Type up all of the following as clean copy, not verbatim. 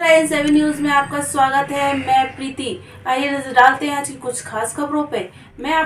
7 news में आपका स्वागत है। मैं प्रीति। आइए नजर डालते हैं आज की कुछ खास खबरों पे।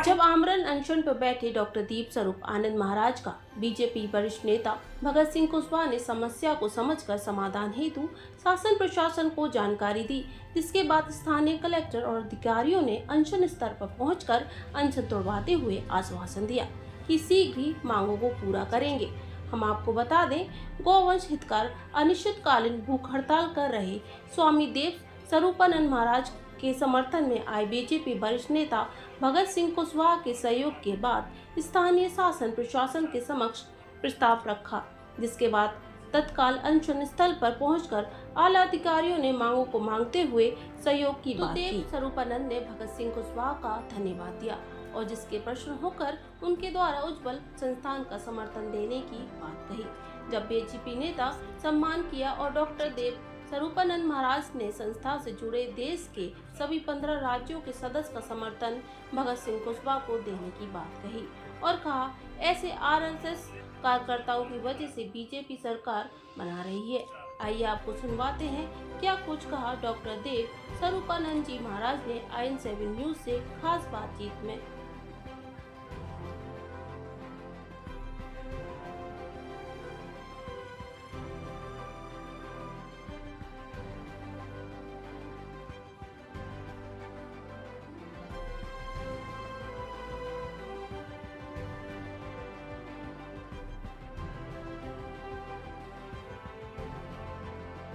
जब आमरण अनशन पर बैठे डॉक्टर दीप स्वरूप आनंद महाराज का बीजेपी वरिष्ठ नेता भगत सिंह कुशवाहा ने समस्या को समझकर समाधान हेतु शासन प्रशासन को जानकारी दी, जिसके बाद स्थानीय कलेक्टर और अधिकारियों ने अनशन स्तर पर पहुंचकर अनशन तोड़वाते हुए आश्वासन दिया कि शीघ्र ही मांगों को पूरा करेंगे। हम आपको बता दें, गौवंश हितकर अनिश्चितकालीन भूख हड़ताल कर रहे स्वामी देव स्वरूपानंद महाराज के समर्थन में आए बीजेपी वरिष्ठ नेता भगत सिंह कुशवाहा के सहयोग के बाद स्थानीय शासन प्रशासन के समक्ष प्रस्ताव रखा, जिसके बाद तत्काल अनशन स्थल पर पहुंचकर आला अधिकारियों ने मांगों को मांगते हुए सहयोग की बात की। स्वरूपानंद ने भगत सिंह कुशवाहा का धन्यवाद दिया और जिसके प्रश्न होकर उनके द्वारा उज्जवल संस्थान का समर्थन देने की बात कही। जब बीजेपी नेता सम्मान किया और डॉक्टर देव स्वरूपानंद महाराज ने संस्था से जुड़े देश के सभी 15 राज्यों के सदस्य का समर्थन भगत सिंह कुशवाहा को देने की बात कही और कहा, ऐसे आरएसएस कार्यकर्ताओं की वजह से बीजेपी सरकार बना रही है। आइए आपको सुनवाते हैं क्या कुछ कहा डॉक्टर देव स्वरूपानंद जी महाराज ने IN7 न्यूज से खास बातचीत में।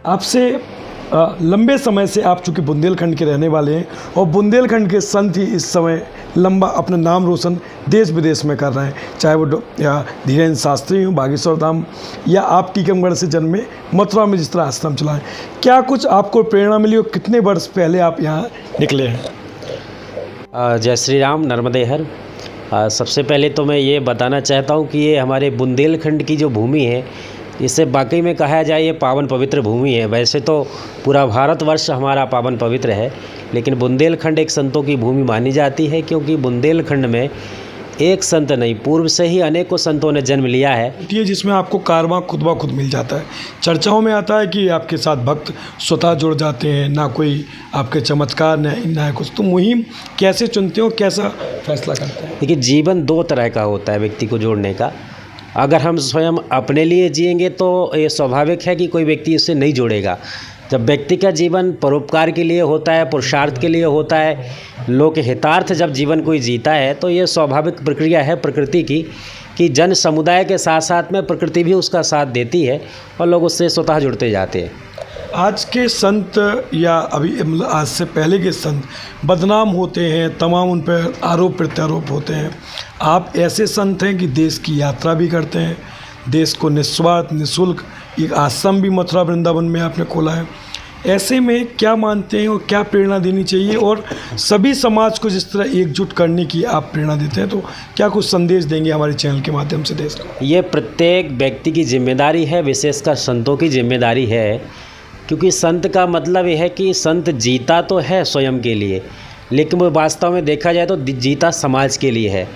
आपसे लंबे समय से आप चूँकि बुंदेलखंड के रहने वाले हैं और बुंदेलखंड के संत ही इस समय लंबा अपना नाम रोशन देश विदेश में कर रहे हैं, चाहे वो धीरेन्द्र शास्त्री हो बागेश्वर धाम या आप टीकमगढ़ से जन्मे मथुरा में जिस तरह आश्रम चलाएं, क्या कुछ आपको प्रेरणा मिली और कितने वर्ष पहले आप यहाँ निकले हैं? जय श्री राम, नर्मदे हर। सबसे पहले तो मैं ये बताना चाहता हूँ कि ये हमारे बुंदेलखंड की जो भूमि है, इसे वाकई में कहा जाए ये पावन पवित्र भूमि है। वैसे तो पूरा भारतवर्ष हमारा पावन पवित्र है, लेकिन बुंदेलखंड एक संतों की भूमि मानी जाती है, क्योंकि बुंदेलखंड में एक संत नहीं पूर्व से ही अनेकों संतों ने जन्म लिया है। ये जिसमें आपको कारवां खुद ब खुद मिल जाता है। चर्चाओं में आता है कि आपके साथ भक्त स्वतः जुड़ जाते हैं, ना कोई आपके चमत्कार न कुछ। तो मुहिम कैसे चुनते हो, कैसा फैसला करते हैं? देखिए, जीवन दो तरह का होता है व्यक्ति को जोड़ने का। अगर हम स्वयं अपने लिए जिएंगे तो ये स्वाभाविक है कि कोई व्यक्ति उससे नहीं जुड़ेगा। जब व्यक्ति का जीवन परोपकार के लिए होता है, पुरुषार्थ के लिए होता है, लोक हितार्थ जब जीवन कोई जीता है, तो ये स्वाभाविक प्रक्रिया है प्रकृति की कि जन समुदाय के साथ साथ में प्रकृति भी उसका साथ देती है और लोग उससे स्वतः जुड़ते जाते हैं। आज के संत या अभी आज से पहले के संत बदनाम होते हैं, तमाम उन पर आरोप प्रत्यारोप होते हैं। आप ऐसे संत हैं कि देश की यात्रा भी करते हैं, देश को निस्वार्थ निःशुल्क एक आश्रम भी मथुरा वृंदावन में आपने खोला है। ऐसे में क्या मानते हैं और क्या प्रेरणा देनी चाहिए, और सभी समाज को जिस तरह एकजुट करने की आप प्रेरणा देते हैं, तो क्या कुछ संदेश देंगे हमारे चैनल के माध्यम से देश को? ये प्रत्येक व्यक्ति की जिम्मेदारी है, विशेषकर संतों की जिम्मेदारी है, क्योंकि संत का मतलब यह है कि संत जीता तो है स्वयं के लिए, लेकिन वो वास्तव में देखा जाए तो जीता समाज के लिए है।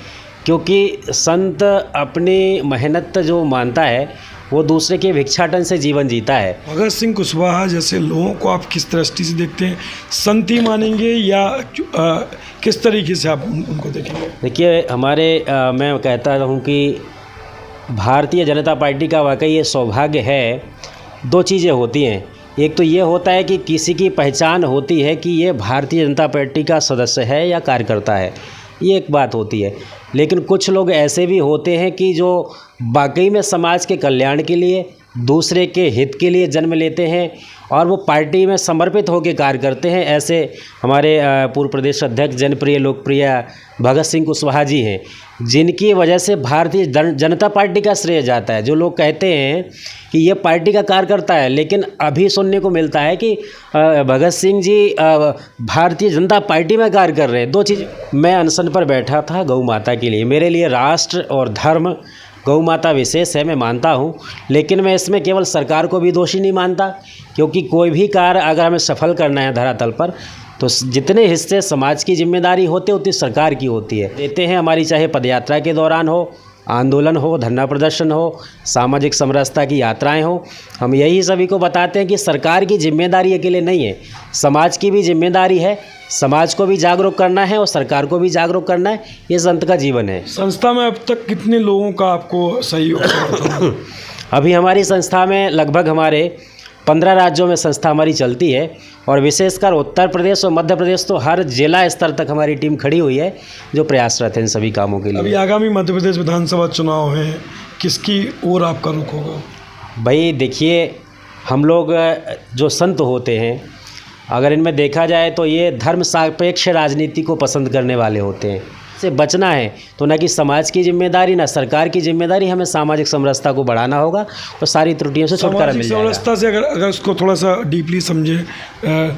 क्योंकि संत अपनी मेहनत जो मानता है वो दूसरे के भिक्षाटन से जीवन जीता है। भगत सिंह कुशवाहा जैसे लोगों को आप किस दृष्टि से देखते हैं? संत ही मानेंगे या किस तरीके से आप उनको देखेंगे? देखिए, मैं कहता हूँ कि भारतीय जनता पार्टी का वाकई ये सौभाग्य है। दो चीज़ें होती हैं, एक तो ये होता है कि किसी की पहचान होती है कि ये भारतीय जनता पार्टी का सदस्य है या कार्यकर्ता है, ये एक बात होती है। लेकिन कुछ लोग ऐसे भी होते हैं कि जो वाकई में समाज के कल्याण के लिए, दूसरे के हित के लिए जन्म लेते हैं और वो पार्टी में समर्पित होकर कार्य करते हैं। ऐसे हमारे पूर्व प्रदेश अध्यक्ष जनप्रिय लोकप्रिय भगत सिंह कुशवाहा जी हैं, जिनकी वजह से भारतीय जनता पार्टी का श्रेय जाता है। जो लोग कहते हैं कि ये पार्टी का कार्यकर्ता है, लेकिन अभी सुनने को मिलता है कि भगत सिंह जी भारतीय जनता पार्टी में कार्य कर रहे हैं। दो चीज़, मैं अनशन पर बैठा था गौ माता के लिए। मेरे लिए राष्ट्र और धर्म गौ माता विशेष है, मैं मानता हूँ, लेकिन मैं इसमें केवल सरकार को भी दोषी नहीं मानता, क्योंकि कोई भी कार्य अगर हमें सफल करना है धरातल पर, तो जितने हिस्से समाज की जिम्मेदारी होते उतनी सरकार की होती है। देते हैं हमारी, चाहे पदयात्रा के दौरान हो, आंदोलन हो, धरना प्रदर्शन हो, सामाजिक समरसता की यात्राएं हो, हम यही सभी को बताते हैं कि सरकार की जिम्मेदारी अकेले नहीं है, समाज की भी जिम्मेदारी है। समाज को भी जागरूक करना है और सरकार को भी जागरूक करना है। ये संत का जीवन है। संस्था में अब तक कितने लोगों का आपको सहयोग? अभी हमारी संस्था में लगभग हमारे 15 राज्यों में संस्था हमारी चलती है और विशेषकर उत्तर प्रदेश और मध्य प्रदेश तो हर जिला स्तर तक हमारी टीम खड़ी हुई है जो प्रयासरत है इन सभी कामों के लिए। अभी आगामी मध्य प्रदेश विधानसभा चुनाव है, किसकी ओर आपका रुख होगा? भाई देखिए, हम लोग जो संत होते हैं, अगर इनमें देखा जाए तो ये धर्म सापेक्ष राजनीति को पसंद करने वाले होते हैं। से बचना है तो न कि समाज की जिम्मेदारी न सरकार की जिम्मेदारी, हमें सामाजिक समरसता को बढ़ाना होगा और सारी त्रुटियों से छुटकारा मिल जाएगा। समरसता से अगर उसको थोड़ा सा डीपली समझे,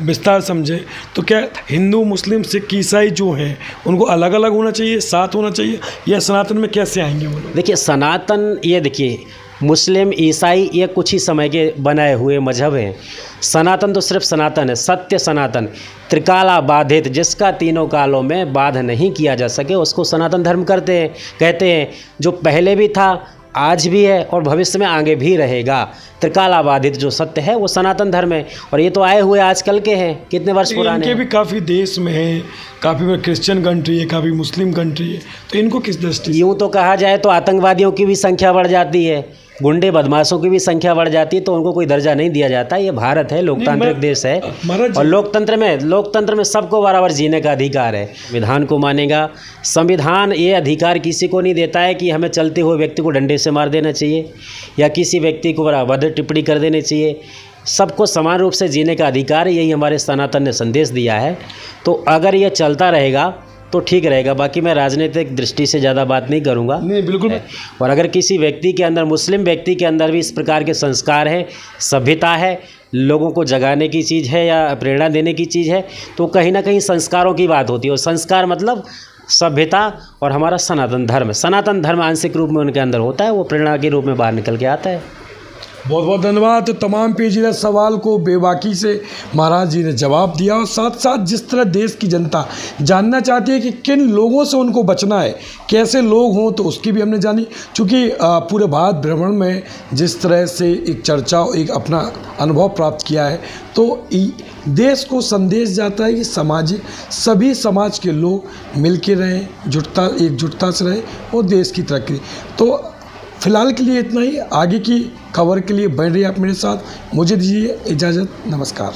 विस्तार समझे, तो क्या हिंदू, मुस्लिम, सिख, ईसाई जो हैं उनको अलग अलग होना चाहिए, साथ होना चाहिए, या सनातन में कैसे आएंगे वो लोग? देखिए, सनातन, ये देखिए, मुस्लिम, ईसाई ये कुछ ही समय के बनाए हुए मजहब हैं। सनातन तो सिर्फ सनातन है, सत्य सनातन, त्रिकाला बाधित, जिसका तीनों कालों में बाध नहीं किया जा सके उसको सनातन धर्म कहते हैं। जो पहले भी था, आज भी है और भविष्य में आगे भी रहेगा। त्रिकाला बाधित जो सत्य है वो सनातन धर्म है और ये तो आए हुए आजकल के हैं, कितने वर्ष पुराने हैं। इनके भी काफ़ी देश में हैं, काफ़ी क्रिश्चियन कंट्री है, काफ़ी मुस्लिम कंट्री है, तो इनको किस दृष्टि? यूँ तो कहा जाए तो आतंकवादियों की भी संख्या बढ़ जाती है, गुंडे बदमाशों की भी संख्या बढ़ जाती है, तो उनको कोई दर्जा नहीं दिया जाता। ये भारत है, लोकतांत्रिक देश है और लोकतंत्र में सबको बराबर जीने का अधिकार है। संविधान को मानेगा। संविधान ये अधिकार किसी को नहीं देता है कि हमें चलते हुए व्यक्ति को डंडे से मार देना चाहिए या किसी व्यक्ति को अभद्र टिप्पणी कर देनी चाहिए। सबको समान रूप से जीने का अधिकार है, यही हमारे सनातन ने संदेश दिया है। तो अगर ये चलता रहेगा तो ठीक रहेगा। बाकी मैं राजनीतिक दृष्टि से ज़्यादा बात नहीं करूँगा। नहीं, बिल्कुल। और अगर किसी व्यक्ति के अंदर, मुस्लिम व्यक्ति के अंदर भी इस प्रकार के संस्कार हैं, सभ्यता है, लोगों को जगाने की चीज़ है या प्रेरणा देने की चीज़ है, तो कहीं ना कहीं संस्कारों की बात होती है। और संस्कार मतलब सभ्यता और हमारा सनातन धर्म आंशिक रूप में उनके अंदर होता है, वो प्रेरणा के रूप में बाहर निकल के आता है। बहुत बहुत धन्यवाद। तो तमाम पेचीदा सवाल को बेबाकी से महाराज जी ने जवाब दिया और साथ साथ जिस तरह देश की जनता जानना चाहती है कि किन लोगों से उनको बचना है, कैसे लोग हों, तो उसकी भी हमने जानी। चूँकि पूरे भारत भ्रमण में जिस तरह से एक चर्चा, एक अपना अनुभव प्राप्त किया है, तो देश को संदेश जाता है कि सभी समाज के लोग मिल के रहें, एकजुटता से रहें और देश की तरक्की। तो फिलहाल के लिए इतना ही। आगे की खबर के लिए बन रही आप मेरे साथ। मुझे दीजिए इजाज़त। नमस्कार।